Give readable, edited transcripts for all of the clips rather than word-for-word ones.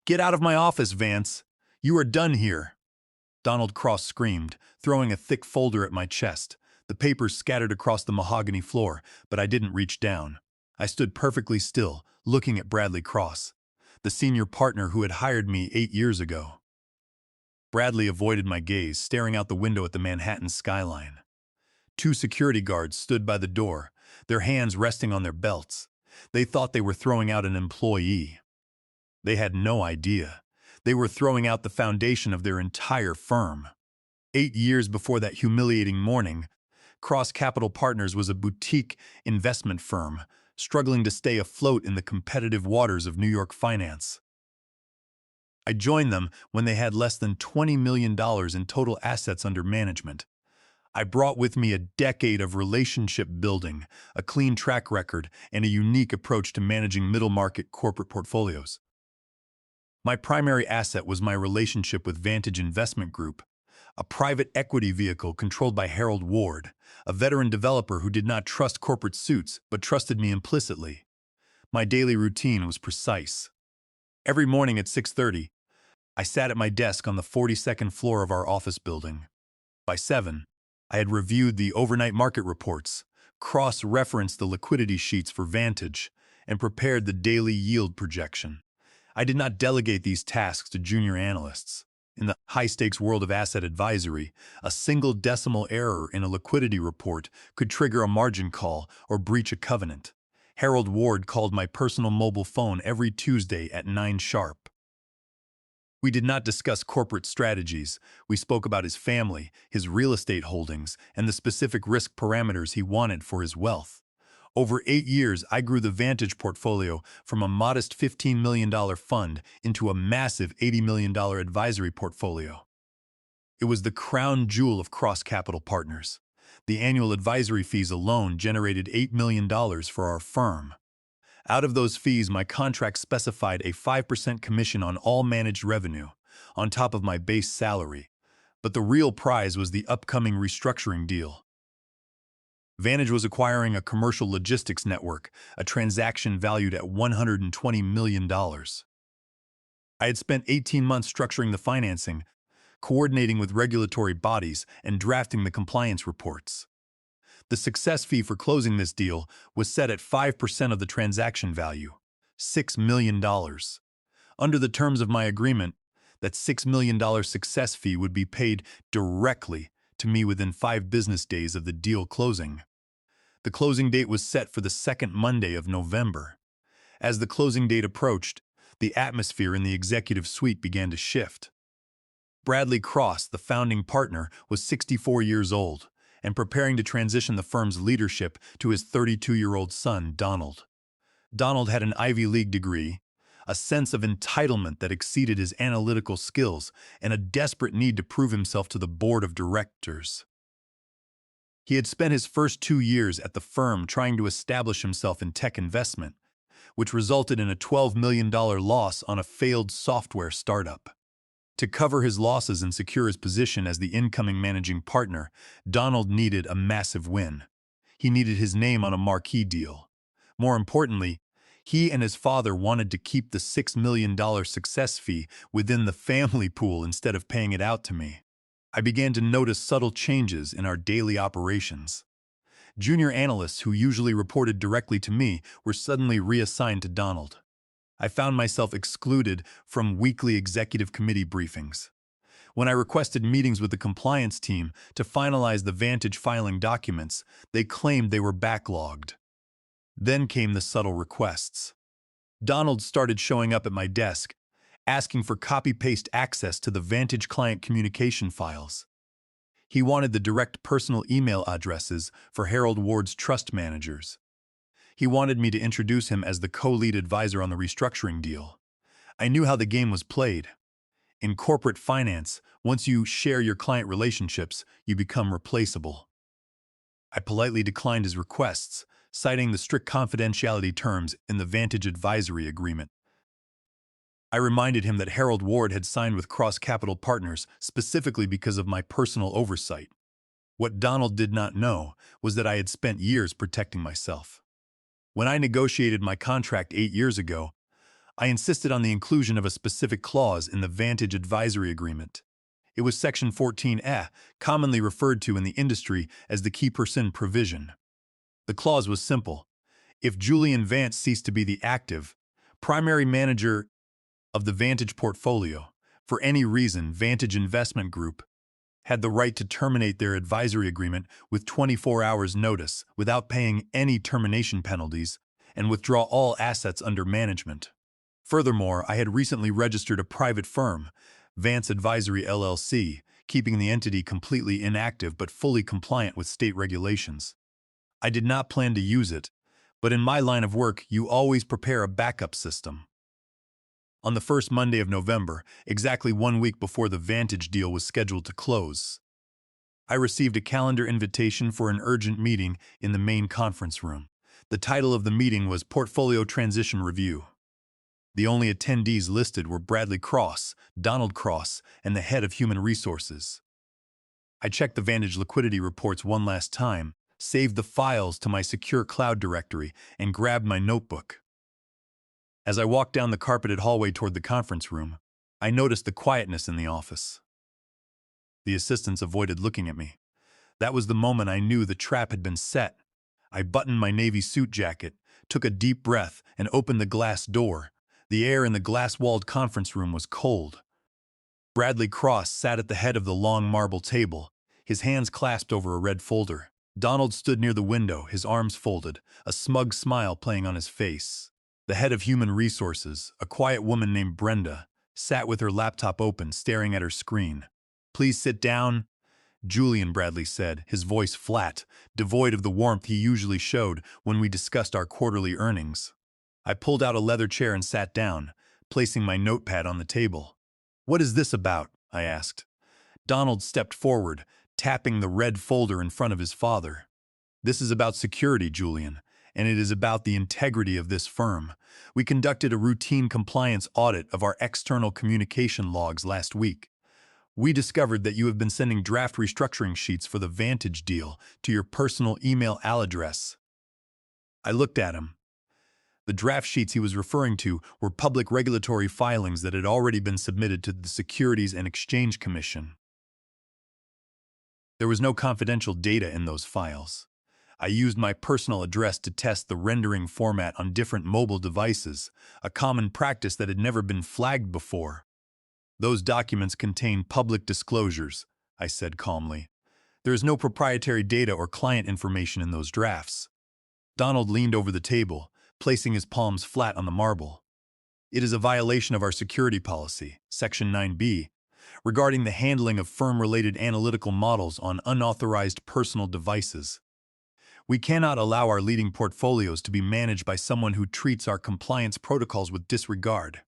"Get out of my office, Vance. You are done here." Donald Cross screamed, throwing a thick folder at my chest. The papers scattered across the mahogany floor, but I didn't reach down. I stood perfectly still, looking at Bradley Cross, the senior partner who had hired me 8 years ago. Bradley avoided my gaze, staring out the window at the Manhattan skyline. 2 security guards stood by the door, their hands resting on their belts. They thought they were throwing out an employee. They had no idea. They were throwing out the foundation of their entire firm. 8 years before that humiliating morning, Cross Capital Partners was a boutique investment firm, struggling to stay afloat in the competitive waters of New York finance. I joined them when they had less than $20 million in total assets under management. I brought with me a decade of relationship building, a clean track record, and a unique approach to managing middle-market corporate portfolios. My primary asset was my relationship with Vantage Investment Group, a private equity vehicle controlled by Harold Ward, a veteran developer who did not trust corporate suits but trusted me implicitly. My daily routine was precise. Every morning at 6:30, I sat at my desk on the 42nd floor of our office building. By 7, I had reviewed the overnight market reports, cross-referenced the liquidity sheets for Vantage, and prepared the daily yield projection. I did not delegate these tasks to junior analysts. In the high-stakes world of asset advisory, a single decimal error in a liquidity report could trigger a margin call or breach a covenant. Harold Ward called my personal mobile phone every Tuesday at 9 sharp. We did not discuss corporate strategies. We spoke about his family, his real estate holdings, and the specific risk parameters he wanted for his wealth. Over 8 years, I grew the Vantage portfolio from a modest $15 million fund into a massive $80 million advisory portfolio. It was the crown jewel of Cross Capital Partners. The annual advisory fees alone generated $8 million for our firm. Out of those fees, my contract specified a 5% commission on all managed revenue, on top of my base salary. But the real prize was the upcoming restructuring deal. Vantage was acquiring a commercial logistics network, a transaction valued at $120 million. I had spent 18 months structuring the financing, coordinating with regulatory bodies, and drafting the compliance reports. The success fee for closing this deal was set at 5% of the transaction value, $6 million. Under the terms of my agreement, that $6 million success fee would be paid directly to me within 5 business days of the deal closing. The closing date was set for the second Monday of November. As the closing date approached, the atmosphere in the executive suite began to shift. Bradley Cross, the founding partner, was 64 years old and preparing to transition the firm's leadership to his 32-year-old son, Donald. Donald had an Ivy League degree, a sense of entitlement that exceeded his analytical skills, and a desperate need to prove himself to the board of directors. He had spent his first 2 years at the firm trying to establish himself in tech investment, which resulted in a $12 million loss on a failed software startup. To cover his losses and secure his position as the incoming managing partner, Donald needed a massive win. He needed his name on a marquee deal. More importantly, he and his father wanted to keep the $6 million success fee within the family pool instead of paying it out to me. I began to notice subtle changes in our daily operations. Junior analysts who usually reported directly to me were suddenly reassigned to Donald. I found myself excluded from weekly executive committee briefings. When I requested meetings with the compliance team to finalize the Vantage filing documents, they claimed they were backlogged. Then came the subtle requests. Donald started showing up at my desk, asking for copy-paste access to the Vantage client communication files. He wanted the direct personal email addresses for Harold Ward's trust managers. He wanted me to introduce him as the co-lead advisor on the restructuring deal. I knew how the game was played. In corporate finance, once you share your client relationships, you become replaceable. I politely declined his requests, citing the strict confidentiality terms in the Vantage advisory agreement. I reminded him that Harold Ward had signed with Cross Capital Partners specifically because of my personal oversight. What Donald did not know was that I had spent years protecting myself. When I negotiated my contract 8 years ago, I insisted on the inclusion of a specific clause in the Vantage Advisory Agreement. It was Section 14A, commonly referred to in the industry as the key person provision. The clause was simple. If Julian Vance ceased to be the active, primary manager of the Vantage portfolio, for any reason, Vantage Investment Group had the right to terminate their advisory agreement with 24 hours notice without paying any termination penalties and withdraw all assets under management. Furthermore, I had recently registered a private firm, Vance Advisory LLC, keeping the entity completely inactive but fully compliant with state regulations. I did not plan to use it, but in my line of work, you always prepare a backup system. On the first Monday of November, exactly 1 week before the Vantage deal was scheduled to close, I received a calendar invitation for an urgent meeting in the main conference room. The title of the meeting was Portfolio Transition Review. The only attendees listed were Bradley Cross, Donald Cross, and the head of Human Resources. I checked the Vantage liquidity reports one last time, saved the files to my secure cloud directory, and grabbed my notebook. As I walked down the carpeted hallway toward the conference room, I noticed the quietness in the office. The assistants avoided looking at me. That was the moment I knew the trap had been set. I buttoned my navy suit jacket, took a deep breath, and opened the glass door. The air in the glass-walled conference room was cold. Bradley Cross sat at the head of the long marble table, his hands clasped over a red folder. Donald stood near the window, his arms folded, a smug smile playing on his face. The head of Human Resources, a quiet woman named Brenda, sat with her laptop open, staring at her screen. "Please sit down," Julian, Bradley said, his voice flat, devoid of the warmth he usually showed when we discussed our quarterly earnings. I pulled out a leather chair and sat down, placing my notepad on the table. "What is this about?" I asked. Donald stepped forward, tapping the red folder in front of his father. "This is about security, Julian, and it is about the integrity of this firm. We conducted a routine compliance audit of our external communication logs last week. We discovered that you have been sending draft restructuring sheets for the Vantage deal to your personal email address." I looked at him. The draft sheets he was referring to were public regulatory filings that had already been submitted to the Securities and Exchange Commission. There was no confidential data in those files. I used my personal address to test the rendering format on different mobile devices, a common practice that had never been flagged before. "Those documents contain public disclosures," I said calmly. "There is no proprietary data or client information in those drafts." Donald leaned over the table, placing his palms flat on the marble. "It is a violation of our security policy, Section 9B, regarding the handling of firm-related analytical models on unauthorized personal devices. We cannot allow our leading portfolios to be managed by someone who treats our compliance protocols with disregard."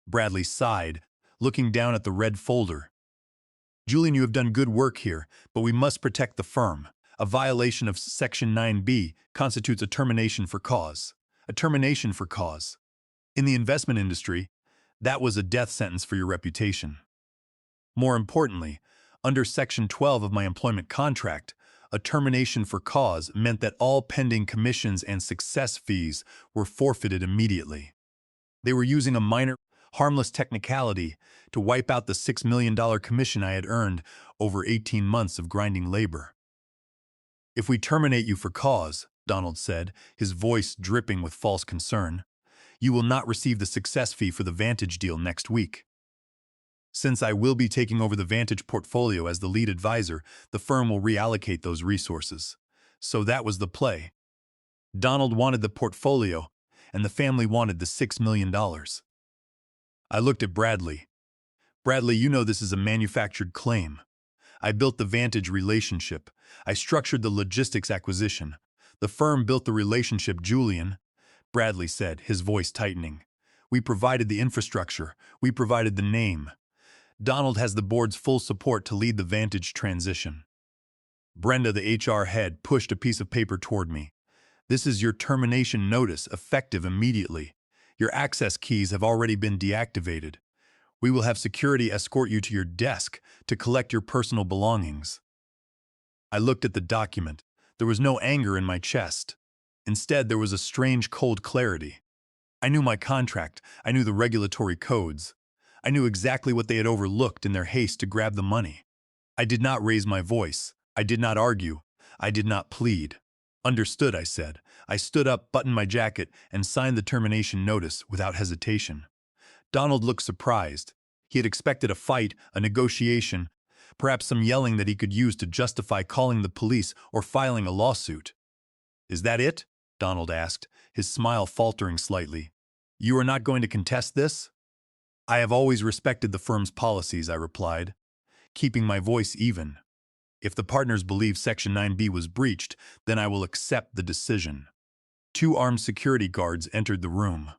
Bradley sighed, looking down at the red folder. "Julian, you have done good work here, but we must protect the firm. A violation of Section 9B constitutes a termination for cause. A termination for cause. In the investment industry, that was a death sentence for your reputation. More importantly, under Section 12 of my employment contract, a termination for cause meant that all pending commissions and success fees were forfeited immediately. They were using a minor, harmless technicality to wipe out the $6 million commission I had earned over 18 months of grinding labor. "If we terminate you for cause," Donald said, his voice dripping with false concern, "you will not receive the success fee for the Vantage deal next week. Since I will be taking over the Vantage portfolio as the lead advisor, the firm will reallocate those resources." So that was the play. Donald wanted the portfolio, and the family wanted the $6 million. I looked at Bradley. "Bradley, you know this is a manufactured claim. I built the Vantage relationship. I structured the logistics acquisition. The firm built the relationship, Julian," Bradley said, his voice tightening. "We provided the infrastructure. We provided the name. Donald has the board's full support to lead the Vantage transition." Brenda, the HR head, pushed a piece of paper toward me. "This is your termination notice, effective immediately. Your access keys have already been deactivated. We will have security escort you to your desk to collect your personal belongings." I looked at the document. There was no anger in my chest. Instead, there was a strange cold clarity. I knew my contract. I knew the regulatory codes. I knew exactly what they had overlooked in their haste to grab the money. I did not raise my voice. I did not argue. I did not plead. Understood, I said. I stood up, buttoned my jacket, and signed the termination notice without hesitation. Donald looked surprised. He had expected a fight, a negotiation, perhaps some yelling that he could use to justify calling the police or filing a lawsuit. "Is that it?" Donald asked, his smile faltering slightly. "You are not going to contest this?" "I have always respected the firm's policies," I replied, keeping my voice even. "If the partners believe Section 9B was breached, then I will accept the decision." Two armed security guards entered the room.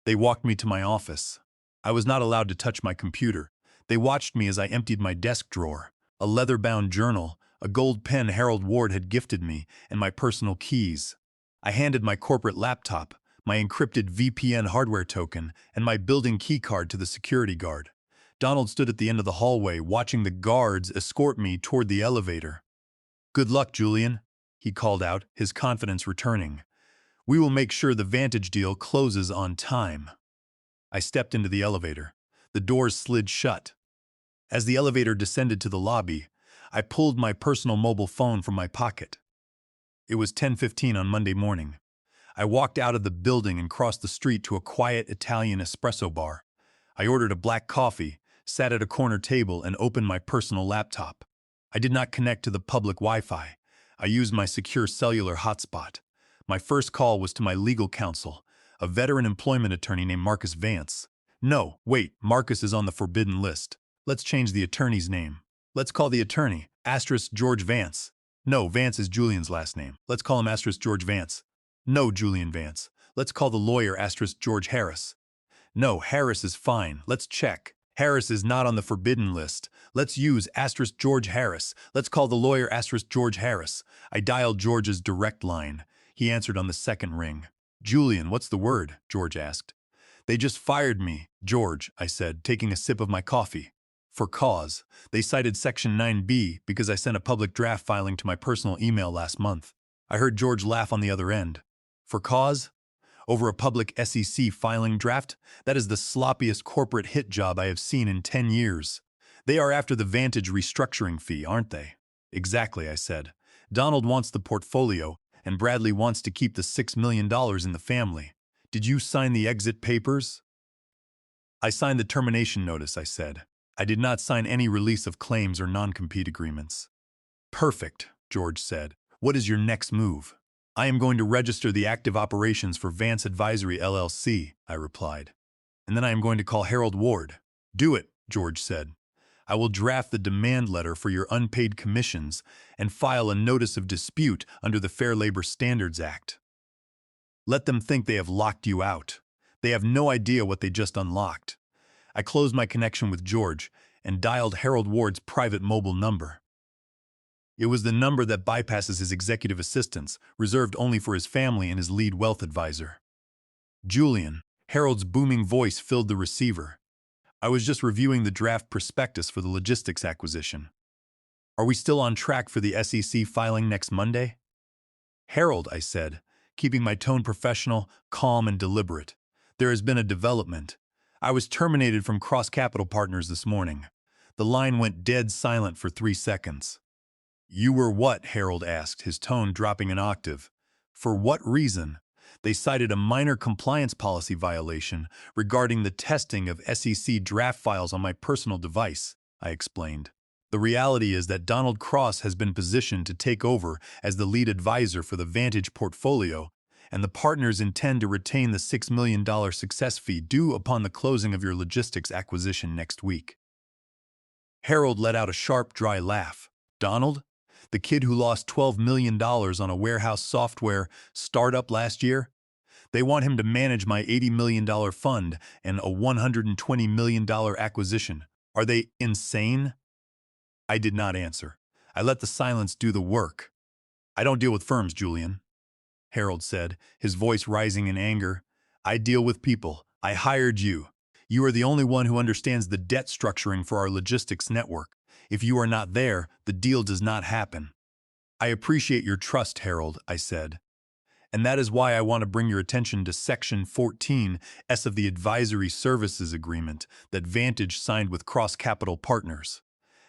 They walked me to my office. I was not allowed to touch my computer. They watched me as I emptied my desk drawer, a leather-bound journal, a gold pen Harold Ward had gifted me, and my personal keys. I handed my corporate laptop, my encrypted VPN hardware token, and my building keycard to the security guard. Donald stood at the end of the hallway, watching the guards escort me toward the elevator. "Good luck, Julian," he called out, his confidence returning. "We will make sure the Vantage deal closes on time." I stepped into the elevator. The doors slid shut. As the elevator descended to the lobby, I pulled my personal mobile phone from my pocket. It was 10:15 on Monday morning. I walked out of the building and crossed the street to a quiet Italian espresso bar. I ordered a black coffee, sat at a corner table, and opened my personal laptop. I did not connect to the public Wi-Fi. I used my secure cellular hotspot. My first call was to my legal counsel, a veteran employment attorney named Marcus Vance. No, wait, Marcus is on the forbidden list. Let's change the attorney's name. Let's call the attorney George Vance. No, Vance is Julian's last name. Let's call him George Vance. No, Julian Vance. Let's call the lawyer George Harris. No, Harris is fine. Let's check. Harris is not on the forbidden list. Let's use George Harris. Let's call the lawyer George Harris. I dialed George's direct line. He answered on the second ring. "Julian, what's the word?" George asked. "They just fired me, George," I said, taking a sip of my coffee. "For cause. They cited Section 9B because I sent a public draft filing to my personal email last month." I heard George laugh on the other end. "For cause? Over a public SEC filing draft? That is the sloppiest corporate hit job I have seen in 10 years. They are after the Vantage restructuring fee, aren't they?" "Exactly," I said. "Donald wants the portfolio, and Bradley wants to keep the $6 million in the family. Did you sign the exit papers?" "I signed the termination notice," I said. "I did not sign any release of claims or non-compete agreements." "Perfect," George said. "What is your next move?" "I am going to register the active operations for Vance Advisory LLC," I replied. "And then I am going to call Harold Ward." "Do it," George said. "I will draft the demand letter for your unpaid commissions and file a notice of dispute under the Fair Labor Standards Act. Let them think they have locked you out. They have no idea what they just unlocked." I closed my connection with George and dialed Harold Ward's private mobile number. It was the number that bypasses his executive assistants, reserved only for his family and his lead wealth advisor. "Julian," Harold's booming voice filled the receiver. "I was just reviewing the draft prospectus for the logistics acquisition. Are we still on track for the SEC filing next Monday?" "Harold," I said, keeping my tone professional, calm, and deliberate, "there has been a development. I was terminated from Cross Capital Partners this morning." The line went dead silent for 3 seconds. "You were what?" Harold asked, his tone dropping an octave. "For what reason?" "They cited a minor compliance policy violation regarding the testing of SEC draft files on my personal device," I explained. "The reality is that Donald Cross has been positioned to take over as the lead advisor for the Vantage portfolio, and the partners intend to retain the $6 million success fee due upon the closing of your logistics acquisition next week." Harold let out a sharp, dry laugh. "Donald? The kid who lost $12 million on a warehouse software startup last year? They want him to manage my $80 million fund and a $120 million acquisition. Are they insane?" I did not answer. I let the silence do the work. "I don't deal with firms, Julian," Harold said, his voice rising in anger. "I deal with people. I hired you. You are the only one who understands the debt structuring for our logistics network. If you are not there, the deal does not happen." "I appreciate your trust, Harold," I said. And that is why I want to bring your attention to Section 14S of the Advisory Services Agreement that Vantage signed with Cross Capital Partners.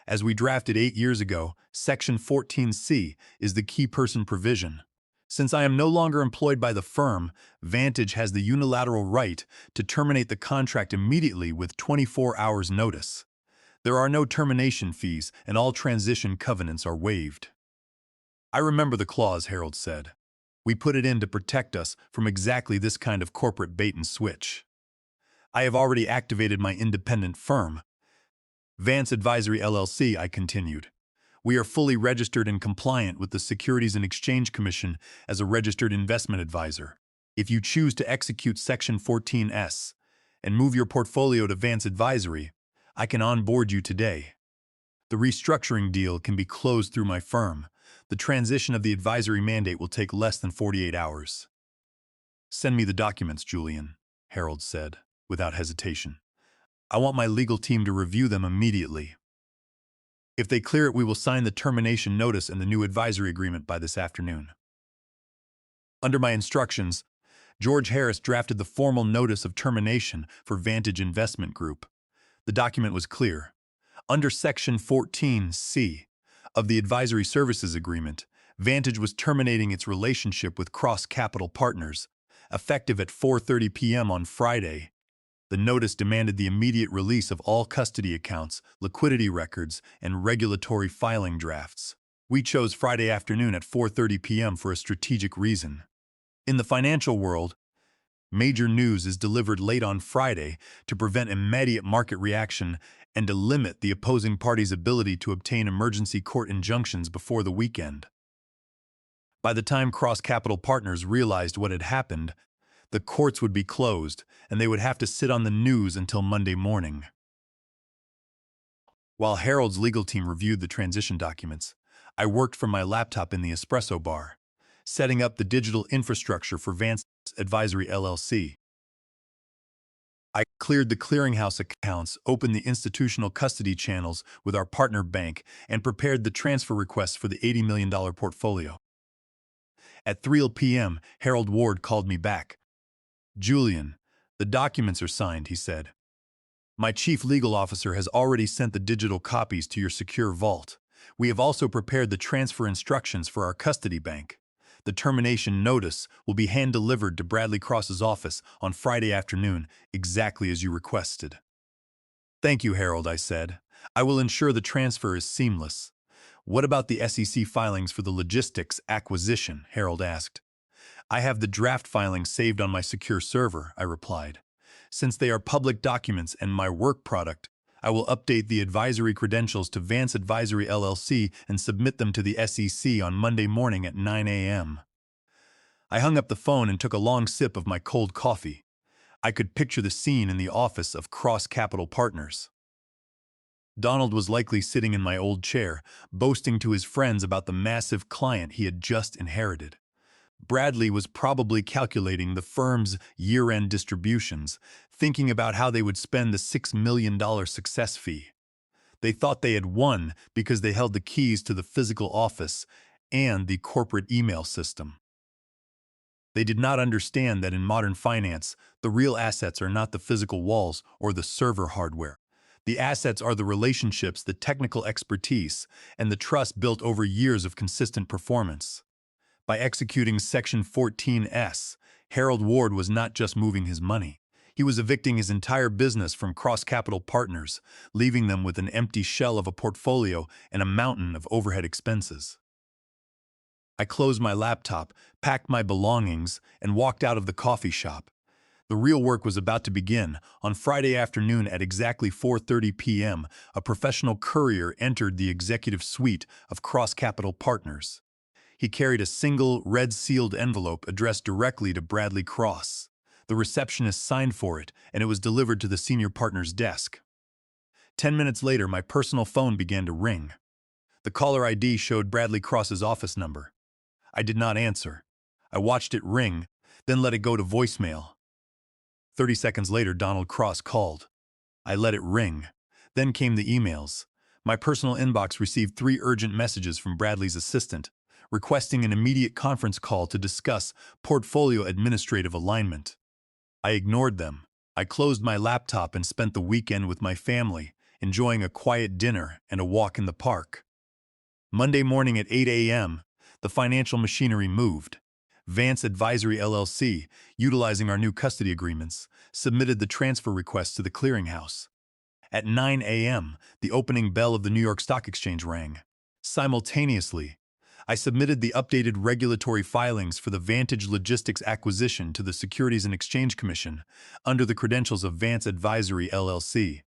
As we drafted 8 years ago, Section 14C is the key person provision. Since I am no longer employed by the firm, Vantage has the unilateral right to terminate the contract immediately with 24 hours notice. There are no termination fees, and all transition covenants are waived. I remember the clause, Harold said. We put it in to protect us from exactly this kind of corporate bait and switch. I have already activated my independent firm, Vance Advisory LLC, I continued. We are fully registered and compliant with the Securities and Exchange Commission as a registered investment advisor. If you choose to execute Section 14S and move your portfolio to Vance Advisory, I can onboard you today. The restructuring deal can be closed through my firm. The transition of the advisory mandate will take less than 48 hours. Send me the documents, Julian, Harold said, without hesitation. I want my legal team to review them immediately. If they clear it, we will sign the termination notice and the new advisory agreement by this afternoon. Under my instructions, George Harris drafted the formal notice of termination for Vantage Investment Group. The document was clear. Under Section 14C of the Advisory Services Agreement, Vantage was terminating its relationship with Cross Capital Partners, effective at 4:30 p.m. on Friday. The notice demanded the immediate release of all custody accounts, liquidity records, and regulatory filing drafts. We chose Friday afternoon at 4:30 p.m. for a strategic reason. In the financial world, major news is delivered late on Friday to prevent immediate market reaction and to limit the opposing party's ability to obtain emergency court injunctions before the weekend. By the time Cross Capital Partners realized what had happened, the courts would be closed, and they would have to sit on the news until Monday morning. While Harold's legal team reviewed the transition documents, I worked from my laptop in the espresso bar, setting up the digital infrastructure for Vance Advisory LLC. I cleared the clearinghouse accounts, opened the institutional custody channels with our partner bank, and prepared the transfer requests for the $80 million portfolio. At 3 p.m., Harold Ward called me back. Julian, the documents are signed, he said. My chief legal officer has already sent the digital copies to your secure vault. We have also prepared the transfer instructions for our custody bank. The termination notice will be hand-delivered to Bradley Cross's office on Friday afternoon, exactly as you requested. Thank you, Harold, I said. I will ensure the transfer is seamless. What about the SEC filings for the logistics acquisition? Harold asked. I have the draft filings saved on my secure server, I replied. Since they are public documents and my work product, I will update the advisory credentials to Vance Advisory LLC and submit them to the SEC on Monday morning at 9 a.m. I hung up the phone and took a long sip of my cold coffee. I could picture the scene in the office of Cross Capital Partners. Donald was likely sitting in my old chair, boasting to his friends about the massive client he had just inherited. Bradley was probably calculating the firm's year-end distributions, thinking about how they would spend the $6 million success fee. They thought they had won because they held the keys to the physical office and the corporate email system. They did not understand that in modern finance, the real assets are not the physical walls or the server hardware. The assets are the relationships, the technical expertise, and the trust built over years of consistent performance. By executing Section 14S, Harold Ward was not just moving his money. He was evicting his entire business from Cross Capital Partners, leaving them with an empty shell of a portfolio and a mountain of overhead expenses. I closed my laptop, packed my belongings, and walked out of the coffee shop. The real work was about to begin. On Friday afternoon at exactly 4:30 p.m., a professional courier entered the executive suite of Cross Capital Partners. He carried a single, red-sealed envelope addressed directly to Bradley Cross. The receptionist signed for it, and it was delivered to the senior partner's desk. 10 minutes later, my personal phone began to ring. The caller ID showed Bradley Cross's office number. I did not answer. I watched it ring, then let it go to voicemail. 30 seconds later, Donald Cross called. I let it ring. Then came the emails. My personal inbox received 3 urgent messages from Bradley's assistant. requesting an immediate conference call to discuss portfolio administrative alignment. I ignored them. I closed my laptop and spent the weekend with my family, enjoying a quiet dinner and a walk in the park. Monday morning at 8 a.m., the financial machinery moved. Vance Advisory LLC, utilizing our new custody agreements, submitted the transfer request to the clearinghouse. At 9 a.m., the opening bell of the New York Stock Exchange rang. Simultaneously, I submitted the updated regulatory filings for the Vantage Logistics acquisition to the Securities and Exchange Commission under the credentials of Vance Advisory LLC.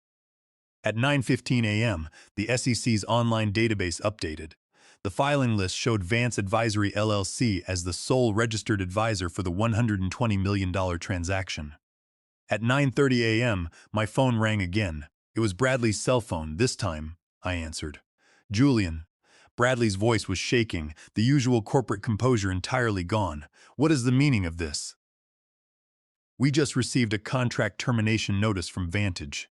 At 9:15 a.m., the SEC's online database updated. The filing list showed Vance Advisory LLC as the sole registered advisor for the $120 million transaction. At 9:30 a.m., my phone rang again. It was Bradley's cell phone. This time, I answered. Julian. Bradley's voice was shaking, the usual corporate composure entirely gone. What is the meaning of this? We just received a contract termination notice from Vantage.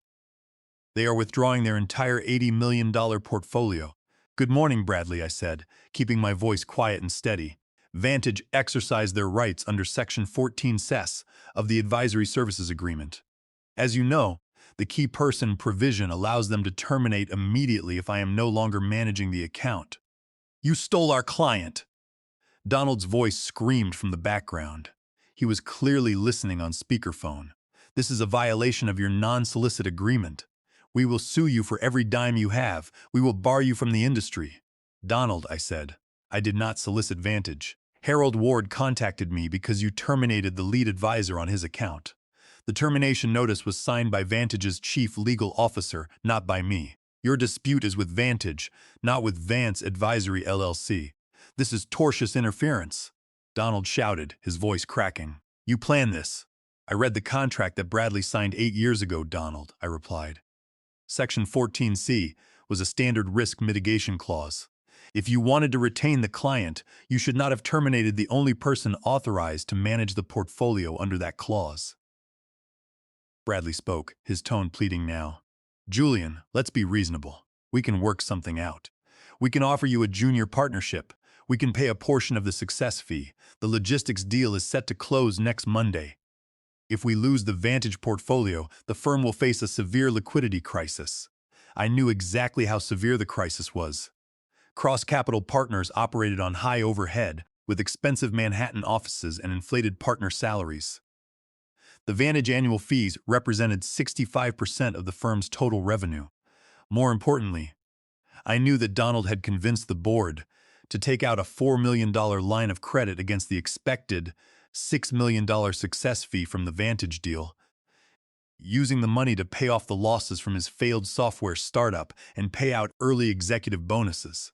They are withdrawing their entire $80 million portfolio. Good morning, Bradley, I said, keeping my voice quiet and steady. Vantage exercised their rights under Section 14 CES of the Advisory Services Agreement. As you know, the key person provision allows them to terminate immediately if I am no longer managing the account. You stole our client! Donald's voice screamed from the background. He was clearly listening on speakerphone. This is a violation of your non-solicit agreement. We will sue you for every dime you have. We will bar you from the industry. Donald, I said, I did not solicit Vantage. Harold Ward contacted me because you terminated the lead advisor on his account. The termination notice was signed by Vantage's chief legal officer, not by me. Your dispute is with Vantage, not with Vance Advisory LLC. This is tortious interference. Donald shouted, his voice cracking. You planned this. I read the contract that Bradley signed 8 years ago, Donald, I replied. Section 14C was a standard risk mitigation clause. If you wanted to retain the client, you should not have terminated the only person authorized to manage the portfolio under that clause. Bradley spoke, his tone pleading now. Julian, let's be reasonable. We can work something out. We can offer you a junior partnership. We can pay a portion of the success fee. The logistics deal is set to close next Monday. If we lose the Vantage portfolio, the firm will face a severe liquidity crisis. I knew exactly how severe the crisis was. Cross Capital Partners operated on high overhead, with expensive Manhattan offices and inflated partner salaries. The Vantage annual fees represented 65% of the firm's total revenue. More importantly, I knew that Donald had convinced the board to take out a $4 million line of credit against the expected $6 million success fee from the Vantage deal, using the money to pay off the losses from his failed software startup and pay out early executive bonuses.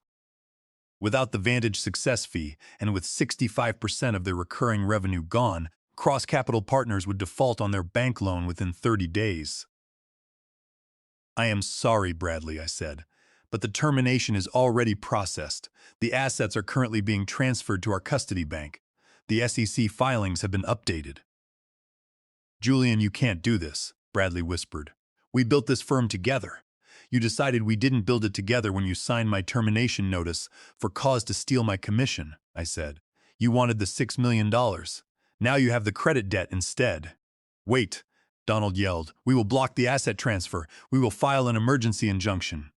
Without the Vantage success fee, and with 65% of their recurring revenue gone, Cross Capital Partners would default on their bank loan within 30 days. I am sorry, Bradley, I said, but the termination is already processed. The assets are currently being transferred to our custody bank. The SEC filings have been updated. Julian, you can't do this, Bradley whispered. We built this firm together. You decided we didn't build it together when you signed my termination notice for cause to steal my commission, I said. You wanted the $6 million. Now you have the credit debt instead. Wait, Donald yelled. We will block the asset transfer. We will file an emergency injunction.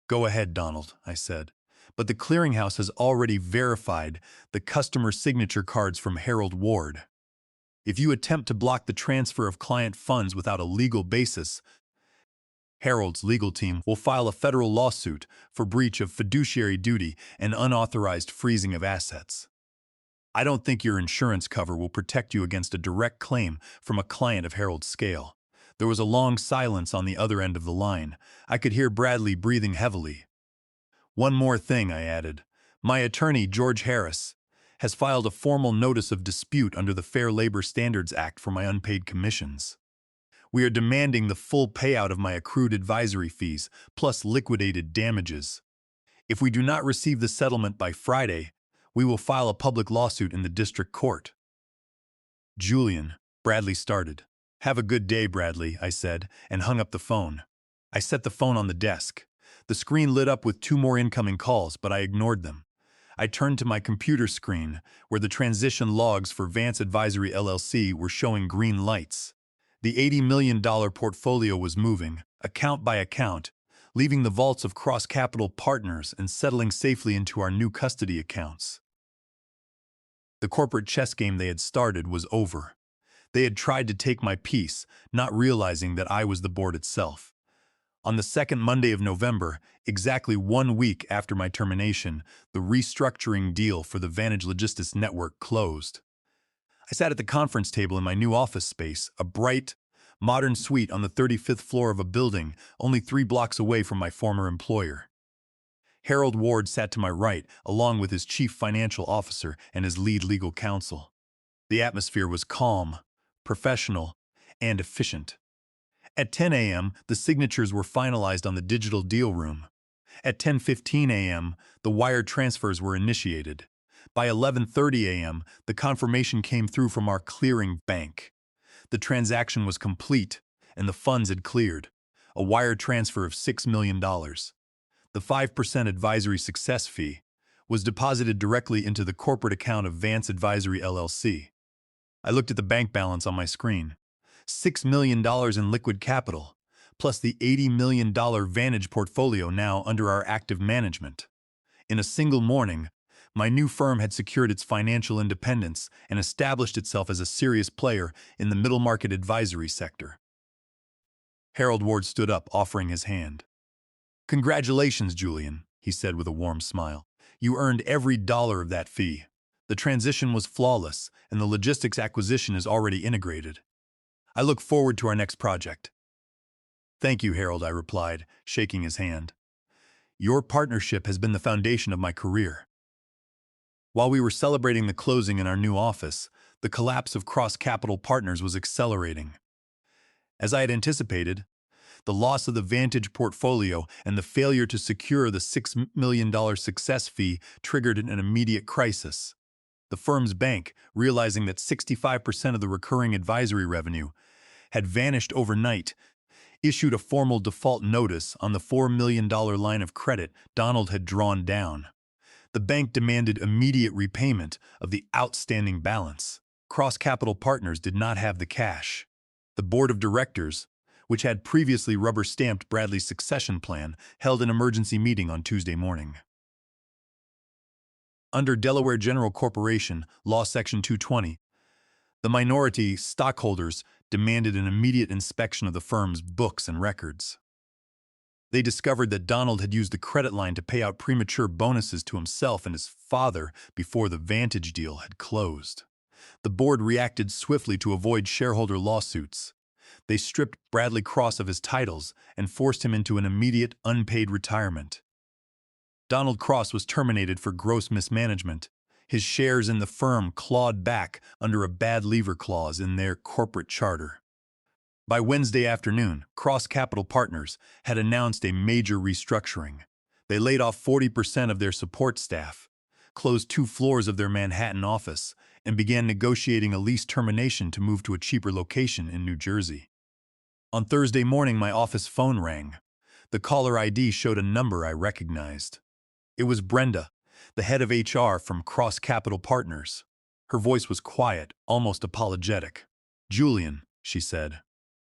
Go ahead, Donald, I said. But the clearinghouse has already verified the customer signature cards from Harold Ward. If you attempt to block the transfer of client funds without a legal basis, Harold's legal team will file a federal lawsuit for breach of fiduciary duty and unauthorized freezing of assets. I don't think your insurance cover will protect you against a direct claim from a client of Harold's scale. There was a long silence on the other end of the line. I could hear Bradley breathing heavily. One more thing, I added. My attorney, George Harris, has filed a formal notice of dispute under the Fair Labor Standards Act for my unpaid commissions. We are demanding the full payout of my accrued advisory fees, plus liquidated damages. If we do not receive the settlement by Friday, we will file a public lawsuit in the district court. Julian, Bradley started. Have a good day, Bradley, I said, and hung up the phone. I set the phone on the desk. The screen lit up with 2 more incoming calls, but I ignored them. I turned to my computer screen, where the transition logs for Vance Advisory LLC were showing green lights. The $80 million portfolio was moving, account by account, leaving the vaults of Cross Capital Partners and settling safely into our new custody accounts. The corporate chess game they had started was over. They had tried to take my peace, not realizing that I was the board itself. On the second Monday of November, exactly 1 week after my termination, the restructuring deal for the Vantage Logistics Network closed. I sat at the conference table in my new office space, a bright, modern suite on the 35th floor of a building only 3 blocks away from my former employer. Harold Ward sat to my right, along with his chief financial officer and his lead legal counsel. The atmosphere was calm, professional, and efficient. At 10 a.m., the signatures were finalized on the digital deal room. At 10:15 a.m., the wire transfers were initiated. By 11:30 a.m., the confirmation came through from our clearing bank. The transaction was complete, and the funds had cleared. A wire transfer of $6 million. The 5% advisory success fee was deposited directly into the corporate account of Vance Advisory LLC. I looked at the bank balance on my screen. $6 million in liquid capital, plus the $80 million Vantage portfolio now under our active management. In a single morning, my new firm had secured its financial independence and established itself as a serious player in the middle market advisory sector. Harold Ward stood up, offering his hand. "Congratulations, Julian," he said with a warm smile. "You earned every dollar of that fee. The transition was flawless, and the logistics acquisition is already integrated. I look forward to our next project." "Thank you, Harold," I replied, shaking his hand. "Your partnership has been the foundation of my career." While we were celebrating the closing in our new office, the collapse of Cross Capital Partners was accelerating. As I had anticipated, the loss of the Vantage portfolio and the failure to secure the $6 million success fee triggered an immediate crisis. The firm's bank, realizing that 65% of the recurring advisory revenue had vanished overnight, issued a formal default notice on the $4 million line of credit Donald had drawn down. The bank demanded immediate repayment of the outstanding balance. Cross Capital Partners did not have the cash. The board of directors, which had previously rubber-stamped Bradley's succession plan, held an emergency meeting on Tuesday morning. Under Delaware General Corporation, Law Section 220, the minority stockholders demanded an immediate inspection of the firm's books and records. They discovered that Donald had used the credit line to pay out premature bonuses to himself and his father before the Vantage deal had closed. The board reacted swiftly to avoid shareholder lawsuits. They stripped Bradley Cross of his titles and forced him into an immediate, unpaid retirement. Donald Cross was terminated for gross mismanagement. His shares in the firm clawed back under a bad lever clause in their corporate charter. By Wednesday afternoon, Cross Capital Partners had announced a major restructuring. They laid off 40% of their support staff, closed 2 floors of their Manhattan office, and began negotiating a lease termination to move to a cheaper location in New Jersey. On Thursday morning, my office phone rang. The caller ID showed a number I recognized. It was Brenda, the head of HR from Cross Capital Partners. Her voice was quiet, almost apologetic. "Julian," she said,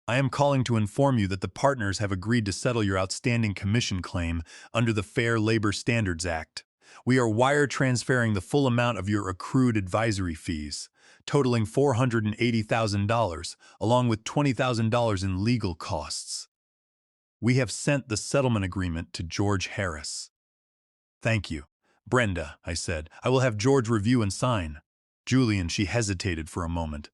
"I am calling to inform you that the partners have agreed to settle your outstanding commission claim under the Fair Labor Standards Act. We are wire transferring the full amount of your accrued advisory fees, totaling $480,000, along with $20,000 in legal costs. We have sent the settlement agreement to George Harris." "Thank you, Brenda," I said. "I will have George review and sign." "Julian," she hesitated for a moment.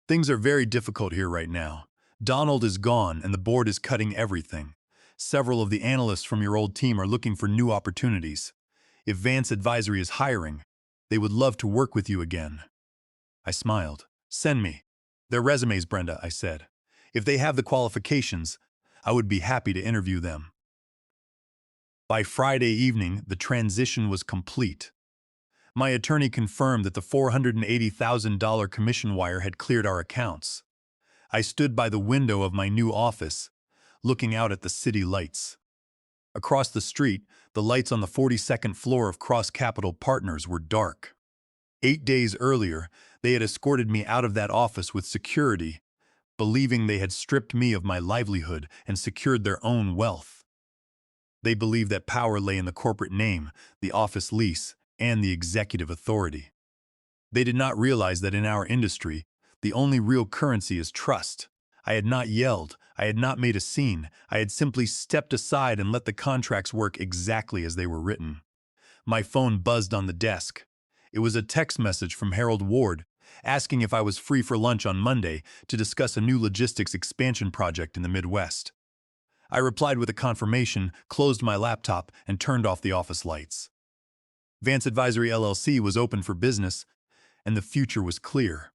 Things are very difficult here right now. Donald is gone and the board is cutting everything. Several of the analysts from your old team are looking for new opportunities. If Vance Advisory is hiring, they would love to work with you again." I smiled. "Send me their resumes, Brenda," I said. "If they have the qualifications, I would be happy to interview them." By Friday evening, the transition was complete. My attorney confirmed that the $480,000 commission wire had cleared our accounts. I stood by the window of my new office, looking out at the city lights. Across the street, the lights on the 42nd floor of Cross Capital Partners were dark. 8 days earlier, they had escorted me out of that office with security, believing they had stripped me of my livelihood and secured their own wealth. They believed that power lay in the corporate name, the office lease, and the executive authority. They did not realize that in our industry, the only real currency is trust. I had not yelled, I had not made a scene, I had simply stepped aside and let the contracts work exactly as they were written. My phone buzzed on the desk. It was a text message from Harold Ward, asking if I was free for lunch on Monday to discuss a new logistics expansion project in the Midwest. I replied with a confirmation, closed my laptop, and turned off the office lights. Vance Advisory LLC was open for business, and the future was clear.